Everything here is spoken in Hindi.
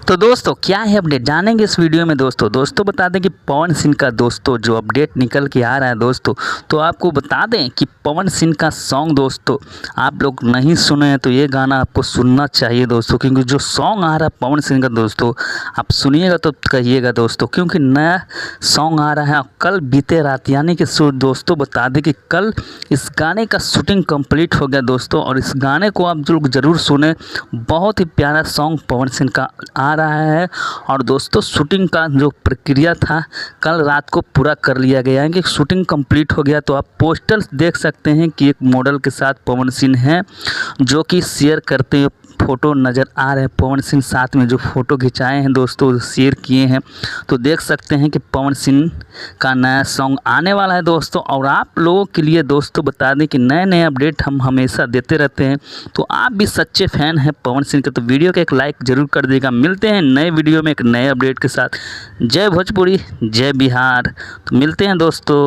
तो दोस्तों क्या है अपडेट जानेंगे इस वीडियो में। दोस्तों बता दें कि पवन सिंह का दोस्तों जो अपडेट निकल के आ रहा है दोस्तों, तो आपको बता दें कि पवन सिंह का सॉन्ग दोस्तों आप लोग नहीं सुने हैं तो ये गाना आपको सुनना चाहिए दोस्तों, क्योंकि जो सॉन्ग आ रहा है पवन सिंह का दोस्तों आप सुनिएगा तो कहिएगा दोस्तों, क्योंकि नया सॉन्ग आ रहा है। कल बीते रात यानी कि दोस्तों बता दें कि कल इस गाने का शूटिंग कंप्लीट हो गया दोस्तों, और इस गाने को आप लोग ज़रूर सुने। बहुत ही प्यारा सॉन्ग पवन सिंह का आ रहा है। और दोस्तों शूटिंग का जो प्रक्रिया था कल रात को पूरा कर लिया गया है कि शूटिंग कंप्लीट हो गया। तो आप पोस्टर देख सकते हैं कि एक मॉडल के साथ पवन सिंह हैं जो कि शेयर करते हुए फ़ोटो नज़र आ रहे हैं। पवन सिंह साथ में जो फ़ोटो खिंचाए हैं दोस्तों शेयर किए हैं, तो देख सकते हैं कि पवन सिंह का नया सॉन्ग आने वाला है दोस्तों। और आप लोगों के लिए दोस्तों बता दें कि नए नए अपडेट हम हमेशा देते रहते हैं, तो आप भी सच्चे फ़ैन हैं पवन सिंह के तो वीडियो का एक लाइक ज़रूर कर देगा। मिलते हैं नए वीडियो में एक नए अपडेट के साथ। जय भोजपुरी जय बिहार। तो मिलते हैं दोस्तों।